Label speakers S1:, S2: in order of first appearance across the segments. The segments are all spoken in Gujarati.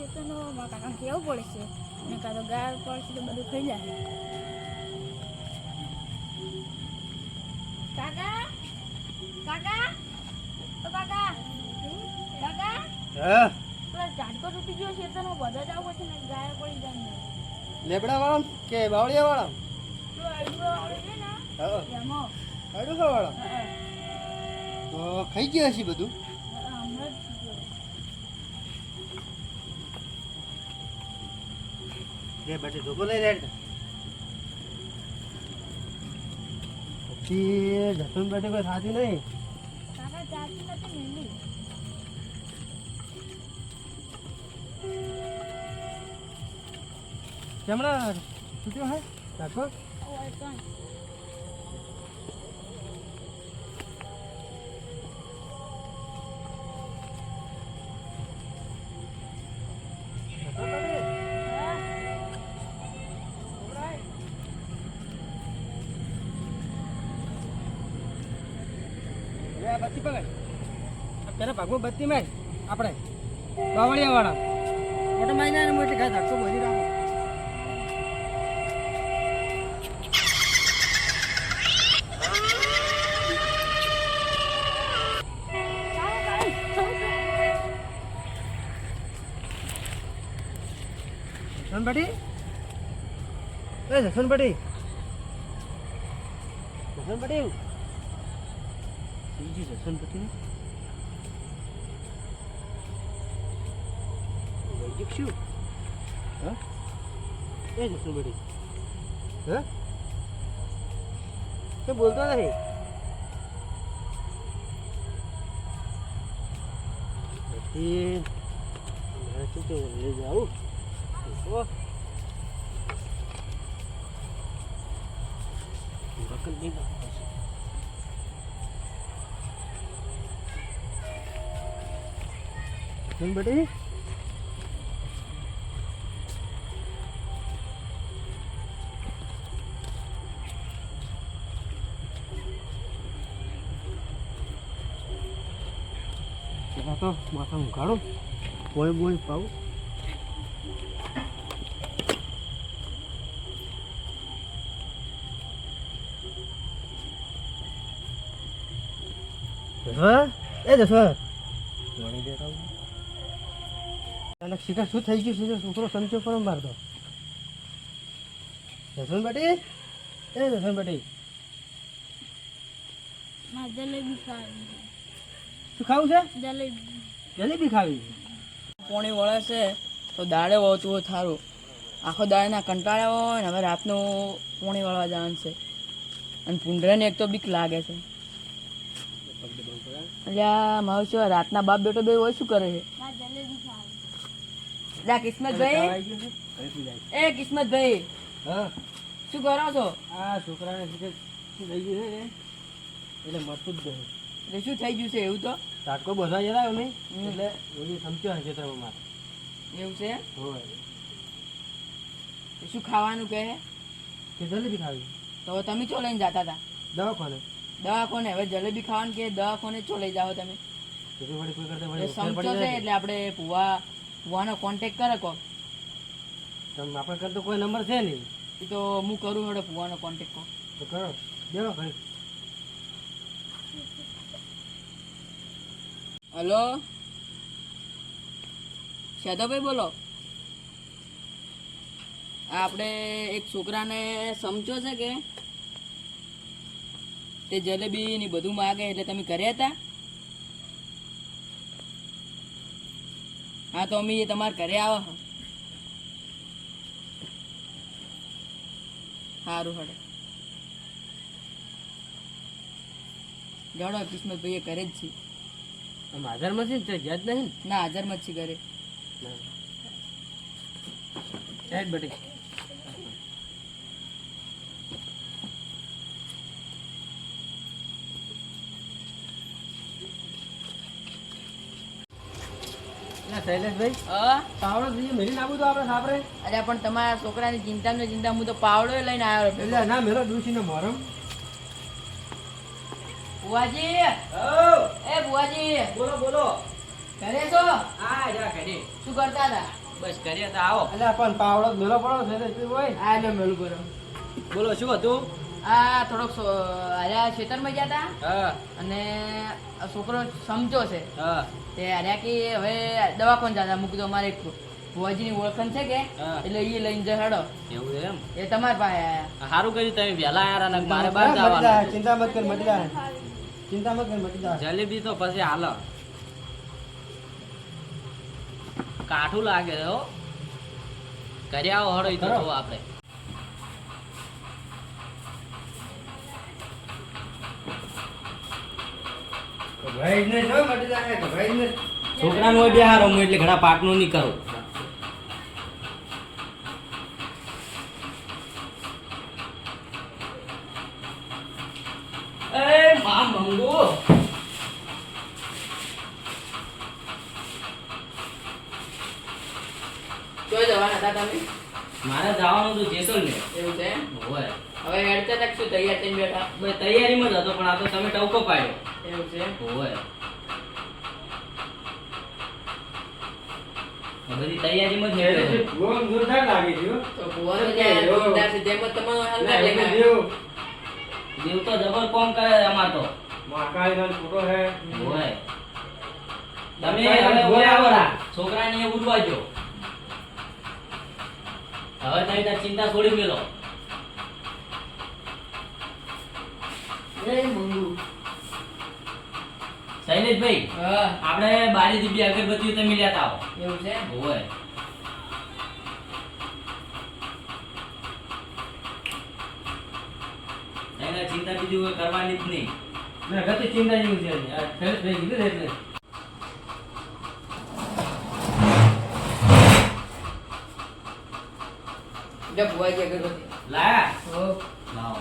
S1: ખેતરનો મારા કાકા કેવું પડે છે ને કાં તો ગાય પડશે તો બધું ખાઈ જાય. કાકા કાકા ઓ કાકા કાકા
S2: હા
S1: પેલા ઝાડકો તૂટી ગયો ખેતરનો બધા જ આવું છે ને ગાય પડી જાય.
S2: લેબડા વાળા કે બાવળિયા વાળા?
S1: તો આડું આવડે છે ને
S2: હા
S1: એમાં
S2: આડું વાળા તો ખાઈ ગયા હશે બધું.
S1: હમણાં જ
S2: જે બેટે ધોકો લઈ રહ્યા પછી જસન બેટે કોઈ સાથી નહીં.
S1: કાકા ચાલતી નથી મેલી
S2: કેમણા છૂટ્યો હે રાખો
S1: ઓય કોણ
S2: બત્તી પકડ પેલા ભાગમાં બત્તી માર આપણે બાવળિયા વાળા મોટો મારી ના એટલે ઘા ધક્કો ભરી રાખો. જસનપટી એ જસનપટી જસનપટી બીજી જસનપટી વૈદિક શું હા એ જસનપટી હા તે બોલતો નથી. શું કે લઈ જાઉં રકમ નહીં બેટી તો માથા ઉઘાડો બોય બોય પાવું એ જસવર વળી દેતા તને શિકાર શું થઈ ગયું છે? છોકરો સમજો પણ મારતો. જસવંત બેટી એ જસવંત બેટી
S1: માં જલેબી ખાવી
S2: શું ખાવું છે?
S1: જલેબી
S2: જલેબી ખાવી.
S3: પોણી વળે છે તો દાડે વળતું હોય થારું. આખો દાડેના કંટાળ્યા હોય ને હવે રાતનું પોણી વળવા જવાનું છે અને ભૂંડરાને એક તો બીક લાગે છે. અલ્યા મારું શું રાતના બાપ બેટો બે હોય શું કરે છે?
S1: માં જલેબી ખાવી
S3: અલ્યા કિસ્મતભાઈ એ કિસ્મતભાઈ
S2: હા
S3: શું કરો છો?
S2: આ છોકરાને શું થઈ ગયું છે ને એટલે મરતું જ ગયું.
S3: એટલે શું થઈ ગયું છે એવું તો?
S2: ઝાટકો બધા જતા અમે એટલે ઓલી સમજ્યો હશે તમે મારે
S3: એવું છે
S2: હોય
S3: તો શું ખાવાનું કહે
S2: કે જલેબી ખાવી
S3: તો તમે ચો લઈને જતા હતા
S2: દવાખાને
S3: દવાખાને? હવે જલેબી ખાવાનું કે દવાખાને ચો લઈ જાઓ તમે?
S2: પછી વળી કોઈ કરતા
S3: એ
S2: વળી
S3: સમજો
S2: પડી
S3: છે
S2: જાય.
S3: એટલે આપણે ભુવાનો કોન્ટેક કરે કોક.
S2: તમે આપણે કરતો કોઈ નંબર છે નહીં
S3: એ તો હું કરું હવે ભુવાનો કોન્ટેક કોક.
S2: તો કરો દેવો ઘડી.
S3: હલો શાદાભાઈ બોલો. આપણે એક છોકરાને સમજો છે કે તે જલેબી ને બધું માગે એટલે તમે કર્યા હતા? હા તો અમે તમારા ઘરે આવો. સારું હડે જાડો કિસ્મતભાઈ એ કરે જ છે.
S2: આમ હાજરમાં છે ને યાદ નહીં
S3: ના હાજરમાં જ છે ઘરે.
S2: ને સાહેબ બેટી શૈલેષભાઈ
S3: હા
S2: પાવડો જોઈએ મેરી નાખું તો આપણે સાપરે
S3: અલ્યા પણ તમારા છોકરાની ચિંતા ને ચિંતા હું તો પાવડો લઈને આવ્યો
S2: એટલે ના મેરો ડૂસી ને મોરમ
S3: બુઆજી એ બુઆજી
S2: બોલો બોલો
S3: ઘરે છો?
S2: હા જા ઘરે
S3: શું કરતા હતા?
S4: બસ કરીએ તો આવો.
S2: અલ્યા પણ પાવડો મેલો પડો છે ને હોય.
S3: આ લે મેલું કરો.
S4: બોલો શું હતું?
S3: આ થોડોક આર્યા ખેતરમાં ગયા હતા
S4: હા
S3: અને આ છોકરો સમજો છે
S4: હા
S3: તે આર્યા કે હવે દવાખાને જતા મૂકી દો અમારે ભુવાજીની ઓળખાણ છે કે
S4: હા.
S3: એટલે એ લઈને જડો
S4: એવું એમ.
S3: એ તમારા પાસે આયા.
S4: સારું કર્યું તમે વહેલા આયા ને મારે બહાર
S2: મટી જાય,
S4: જવાનું.
S2: ચિંતા મત કર મટી જાય ચિંતા મત કર મટી જાય.
S4: જલેબી તો પછી હાલ કાઠું લાગે છે હો. કરી આવો હળો ઈ તો
S2: કરો.
S4: જોવો આપણે.
S2: ભાઈ ને જો મટી જાય ભાઈ ને.
S4: છોકરાનું હોય બે હારો હું એટલે ઘણા પાટનું નહીં કરું. એ મા મંગુ
S3: ચોય જવાના હતા તમે?
S4: મારે જવાનું હતું જેસલમેર.
S3: એવું છે એમ?
S4: હોય
S3: હવે હેડતા તક શું તૈયાર થઈને બેઠા?
S4: ભાઈ તૈયારીમાં જ હતો પણ આ તો તમે ટવકો પાડ્યો.
S3: એવું છે એમ?
S4: હોય આ બધી તૈયારીમાં જ હેડ્યો.
S2: ગોમ જોરદાર લાગી રહ્યો.
S3: તો ભુવાનો ત્યાં જોરદાર છે તેમ જ તમારો હલકા લેખા.
S4: દેવ તો જબર કોમ કરે છે અમાર તો.
S2: મહાકાળી નો ફોટો હે.
S4: હોય તમે હવે ઓય આવો રા છોકરાને એ ઉડવાજો. હવે તમે તાર ચિંતા છોડી મેલો.
S3: એ મંગુ.
S4: શૈલેષભાઈ
S3: હા
S4: આપણે બારી દીબી અગરબત્તીઓ તમે લેતા આવો.
S3: એવું છે એમ?
S4: હોય એને ચિંતા બીજી કોઈ કરવાની જ નહીં.
S2: ના ગતિ ચિંતા જેવું છે આ ફેસ થઈ ગયું ને એટલે.
S3: જો ભુવાજી અગરબત્તી.
S4: લાયા
S3: હો.
S4: લાવો.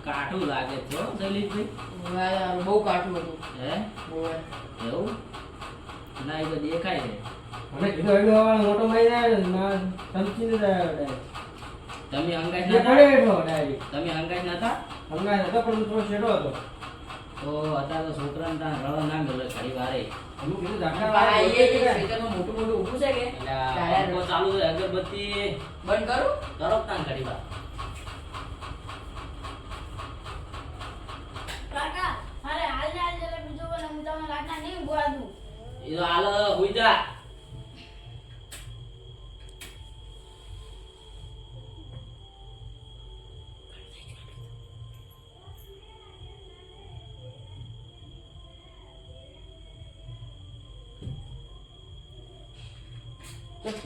S4: કાઠું લાગે છે હો દલીપભાઈ.
S3: વાહ, બહુ કાઠું હતું.
S4: હે
S3: ઓય.
S4: એવું ના એ તો દેખાય છે.
S2: મને કીધું હવે વાળો મોટો માઈ જાય ના સમજી ન જાય ડાયરેક્ટ.
S4: તમે હંગાઈ
S2: એટલે
S4: નતા?
S2: પડે બેઠો ડાયરેક્ટ.
S4: તમે હંગાઈ નતા?
S2: હંગાય હતો પણ થોડો શેડો હતો.
S4: તો અત્યારે તો છોકરાને ત્યાં રળો ના મળે ઘડી વારે.
S2: હું કીધું
S3: આ
S2: ઝાકડા
S3: એ
S2: વાળા
S3: જે ખેતરમાં મોટું મોટું ઊભું છે કે
S4: એટલે આ
S3: ટાયર
S4: પંખો ચાલુ છે અગરબત્તી
S3: બંધ કરું?
S4: કરો ત્યાં ઘડી વાર.
S1: કાકા અરે હાલ ને હાલ જરા બીજો બોલે હું તમને લાગતા નહીં ઉભા દઉં.
S4: એ તો હાલ હુઈ જા.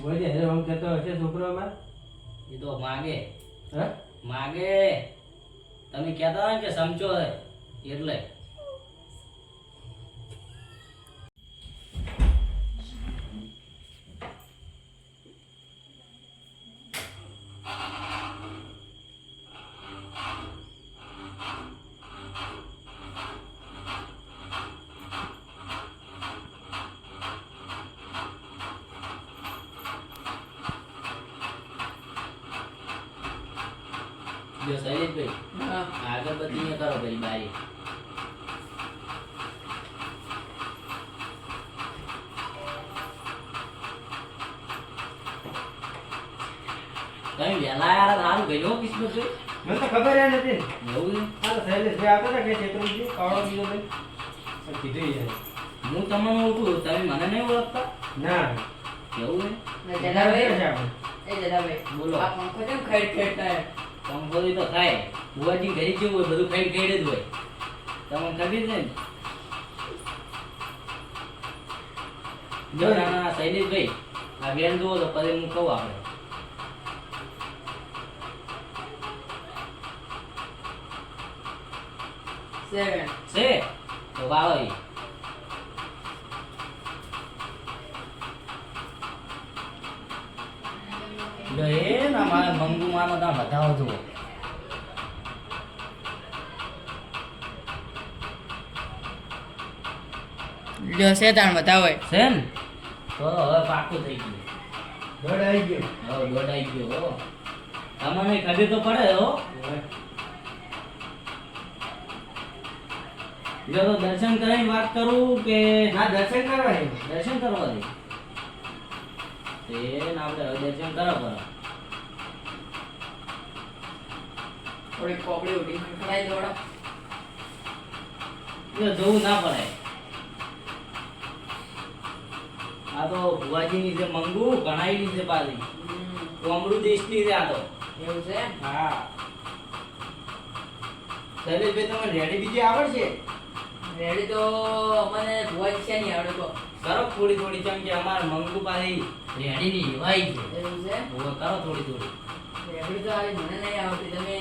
S2: વળી હે આમ કહેતો હશે છોકરો અમાર.
S4: એ તો માગે
S2: હે
S4: માગે. તમે કહેતા હોય ને કે સમજો છે એટલે. જો શૈલેષભાઈ
S3: હા.
S4: આ અગરબત્તી ને કરો પેલી બારી. તમે વહેલા યાર સારું કર્યું હો કિસ્મતભાઈ.
S2: મને તો ખબર ય નથી ને.
S4: એવું છે?
S2: આ તો શૈલેષભાઈ આવતા હતા કે છેતરુંજી પાવડો બીજો ભાઈ પણ કીધું યાર.
S4: હું તમને ઓળખું તમે મને નહીં ઓળખતા.
S2: ના
S4: એવું છે?
S3: ને જલાભાઈ,
S2: છે આપણે.
S3: એ જલાભાઈ,
S4: બોલો.
S3: આ પંખો કેમ ખેડ ખેડ થાય?
S4: કંકોત્રી તો થાય. બુવાજી ઘરે જેવું હોય બધું ખાઈ ખાઈ જ હોય. તમને ખબર છે ને? જો નાના શૈલેષભાઈ આ વેલ જુઓ તો પછી હું કહું આપણે.
S3: સેવન.
S4: છે તો વાળો ઈ. જો એ ના મારે મંગુ માનો ત્યાં બતાવો જુઓ.
S3: જો શેતાણ બતાવો.
S4: છે ને તો હવે પાકું થઈ ગયું.
S2: દોડ આવી ગયો.
S4: હવે દોડાઈ ગયો હો. તમને ખબર તો પડે હો. જો તો દર્શન કરીને વાત કરું કે
S2: ના દર્શન કરવા છે.
S4: દર્શન કરવા દે તે આપણે હવે દર્શન કરો કરો
S3: થોડી કોપડી ઉઠી ખખડાઈ દોડો.
S4: જો જોવું ના પડે આ તો ભુવાજીની છે મંગુ ઘણાઈની છે પાછી કોમડું દેશની છે આ તો
S3: એવું છે?
S4: હા શૈલેષભાઈ તમને રેડી બીજી આવડશે
S3: રેડી તો અમને ભુવાજી છે નહીં આવડે તો.
S4: કરો થોડી થોડી ચમ કે અમારે મંગુ પાછી રેડી ની હેવાઈ છે
S3: એવું છે?
S4: હવે કરો થોડી થોડી
S3: રેડી તો આવી મને નહીં આવડતી. તમે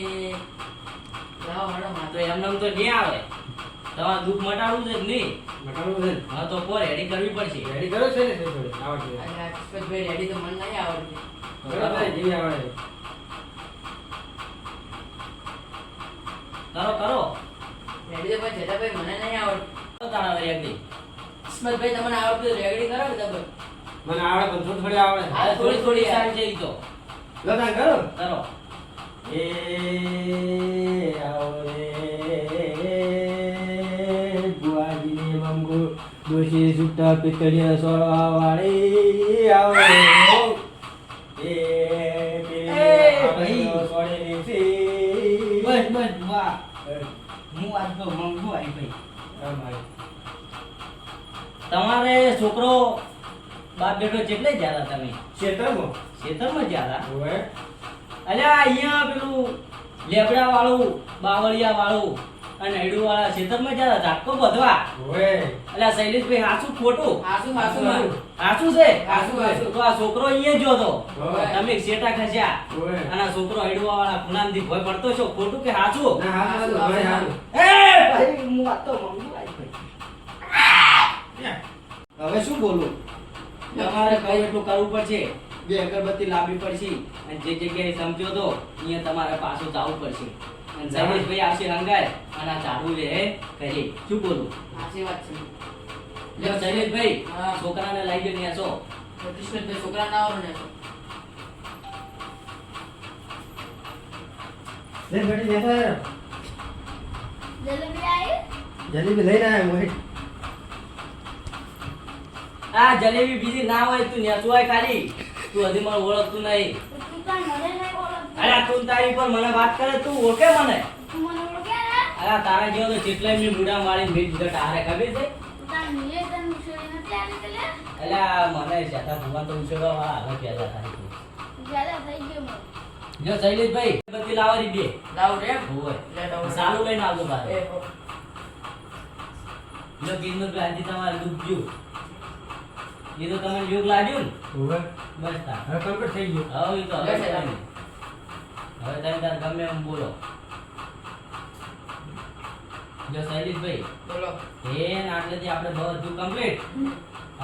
S3: લાવો હાડો
S4: તો
S3: માથે.
S4: એમને એમ તો નહીં આવે તમારે દુઃખ મટાડવું છે કે નહીં
S2: મટાડવું છે ને?
S4: હા તો કો રેડી કરવી પડશે
S2: રેડી કરો છે ને થોડી થોડી આવડતી હોય.
S3: અને આ કિસ્મતભાઈ રેડી તો મને નહીં આવડતી.
S2: બરાબર છે, જેવી આવડે.
S4: કરો કરો
S3: રેડી તો પણ જેઠાભાઈ મને નહીં આવડતું.
S4: કરો તારા રેડી
S3: કિસ્મતભાઈ તમને આવડતું હોય રેડી કરો ને તમે.
S2: મને આવડે પણ થોડી થોડી આવડે.
S3: હા,
S4: થોડી થોડી સારી છે ઈ તો
S2: લો તાન કરો.
S4: કરો
S2: એ આવો રે બુઆજીની મંગુ દોશી સુટ્ટા પિતળિયા સોળવા વાળી આવો રે. એ
S4: ભાઈ.
S2: સોળેલી છે.
S4: બસ બસ વાહ હું આજ તો મંગુ આવી ભાઈ
S2: હા, ભાઈ.
S4: તમારે છોકરો બાપ બેટો ચેટલે જ્યાં હતા તમે
S2: ખેતરમાં?
S4: ખેતરમાં જ્યાં હતા
S2: ઓવે.
S4: અલ્યા અહીંયા પેલું લેબડા વાળું બાવળિયા વાળું અને હૈડું વાળા ખેતરમાં જ્યાં હતા ઝાટકો બધવા
S2: ઓવે.
S4: અલ્યા શૈલેષભાઈ હાચું ખોટું
S3: હાસું હાસું મારું.
S4: હાચું છે
S3: હાચું, હાચું.
S4: તો આ છોકરો અહીંયા જો તો
S2: ઓવે.
S4: તમે શેટા ખસ્યા
S2: ઓવે.
S4: અને આ છોકરો હૈડું વાળા ખૂણામાંથી ભય પડતો છો ખોટું કે હાચું
S2: ના, હારું, હારું, હારું.
S4: એ ભાઈ હું આ તો મંગુ આવી ભાઈ હવે શું બોલું તમારે કહું એટલું કરવું પડશે બે અગરબત્તી લાવવી પડશે અને જે જગ્યાએ સમજો તો અહીંયા તમારે પાછું જવું પડશે અને શૈલેષભાઈ આવશે રંગાય અને આ ઝાડુ લે કરીએ શું બોલું
S3: સાચી વાત છે.
S4: લ્યો શૈલેષભાઈ
S3: હા.
S4: છોકરાને લઈ ગયો ને છો
S3: તો કિસ્મતભાઈ છોકરા ના આવડે ને તો.
S2: લે બેટી બેઠા રહો.
S1: જલેબી આવી
S2: જલેબી લઈને આવ્યો મોહિત.
S4: આ જલેબી બીજી ના હોય તું નેચું હોય ખાલી તું હજી મને ઓળખતું નહીં
S1: તું કાંઈ મને નહીં ઓળખતી.
S4: અરે તું તારી પર મને વાત કરે તું ઓળખે મને
S1: તું મને ઓળખે ને?
S4: અરે તારા જેવો તો જેટલા એમની મૂડા મારી મીઠ જટ હારે ખબર છે
S1: તું તારા નિવેદન ઉછળી નથી આવી તે લે?
S4: અલ્યા મને શેઠા ભગવાન તો ઉછળવા વાળા હવે પેદા થાય છે
S1: તું જ્યાદા થઈ ગયો મને.
S4: જો શૈલેષભાઈ બત્તી લાવવાની બે
S3: લાવ રે.
S4: હોય
S3: લે લાવ.
S4: સારું લઈને આવજો
S3: એ
S4: બારે
S3: હો.
S4: જો કિસ્મતભાઈ આજે તમારે દુઃખ ગયું એ તો તમને યોગ લાગ્યું
S2: ઓવે.
S4: ને બસ તા
S2: હવે કમ્પ્લીટ થઈ ગયું.
S4: હવે ઈ તો હવે
S3: બસ
S4: તમે
S3: એમ.
S4: હવે તમે તાર ગમે એમ બોલો જો શૈલેષભાઈ
S3: બોલો.
S4: એન આટલેથી આપણે બધું કમ્પ્લીટ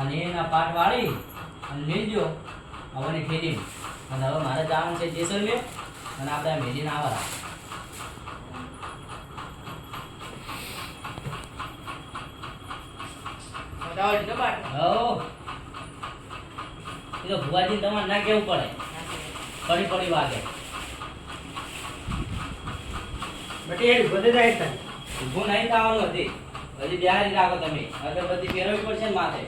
S4: અને એના પાટ વાળી અને મેળજો હવે ખેડી અને હવે મારે જવાનું છે જેસલમેર અને આપણે આ મેળીને આવવા
S3: બતાવો એટલે બાટ.
S4: હો એ તો ભુવાજી તમારે ના કેવું પડે પડી પડી વાગે
S2: બેટી હેડ બધે જાય તાન.
S4: ઊભું નહીં થવાનું હતી હજી બિહારી રાખો તમે અગરબત્તી ફેરવવી પડશે ને માથે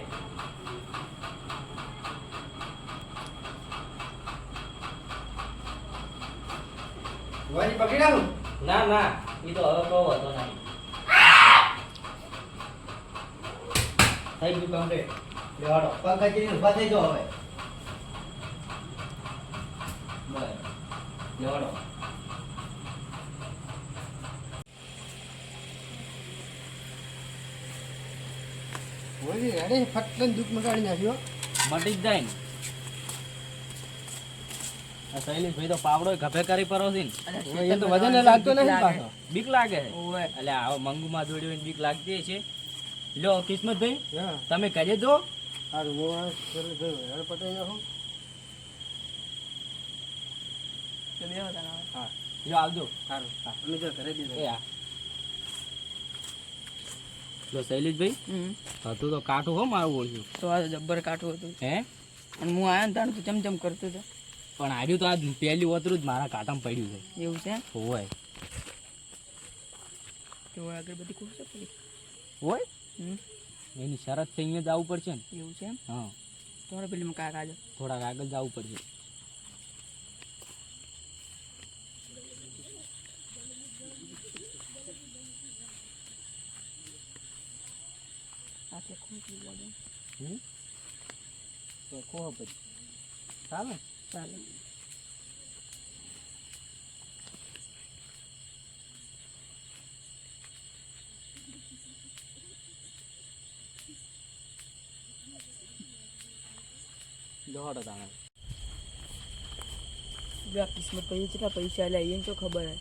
S2: વાજી પકડી રાખું.
S4: ના ના એ તો હવે કહો હતો નહીં થઈ ગયું કમ્પ્લીટ લેવાડો પગ ખીચીને ઊભા થઈ જાઓ હવે બસ લેવાડો
S2: વાજી રેડી ફટકન દુઃખ મગાડી નાખ્યો.
S4: મટી જ જાય ને આ શૈલેષભાઈ તો પાવડો ગભે કરી પરો છે ને
S2: એ તો વજન લાગતો નથી પાછો.
S4: બીક લાગે છે
S3: ઓવે.
S4: એટલે આવો મંગુમાં દોડ્યો બીક લાગતી છે લ્યો કિસ્મતભાઈ
S2: હા.
S4: તમે કરી દો
S2: હારું, હું આ શરૂ થયું. હેડ પટાઈ નાખું.
S3: તો બે હતા ના.
S2: હા.
S4: લ્યો આવજો
S2: હારું. હા. અમે જો ઘરે દીધો.
S4: એ આ લો શૈલેષભાઈ હતું તો કાઠું હો મારું ઓળખ્યું
S3: તો આ જબ્બર કાઠું હતું.
S4: હે
S3: અને હું આયા ને તાણ તો ચમચમ કરતો હતો.
S4: પણ આડ્યું તો આજ પહેલી ઓતરું જ મારા કાંટામાં પડ્યું છે
S3: એવું છે?
S4: હોય
S3: તો અગરબત્તી ખુશ છે પેલી.
S4: હોય
S3: હમ
S4: એની શરત છે અહીંયા જવું પડશે ને
S3: એવું છે એમ
S4: હા
S3: થોડો પેલી કાકા જો
S4: થોડાક આગળ જવું પડશે
S3: આટલે ખોટું લાગે
S4: તો કહો પછી ચાલે
S3: ચાલે
S4: દોડો તાણે
S3: જો આ કિસ્મત પછી કેટલા પૈસા લે એને તો ખબર હે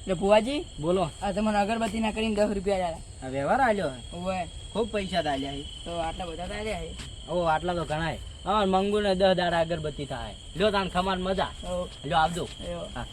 S3: લે ભુવાજી
S4: બોલો
S3: આ તમને અગરબત્તી ના કરીને 10 રૂપિયા આલ્યા
S4: આ વ્યવહાર આલ્યો હે
S3: ઓવે
S4: ખૂબ પૈસા તાલ્યા છે
S3: તો આટલા બધા તો આલ્યા હે
S4: ઓ આટલા તો ઘણા હા મંગુ ને 10 દાડા અગરબત્તી થાય લ્યો તાણ ખમાન મજા
S3: ઓ
S4: લ્યો આવજો
S3: એવો
S4: હા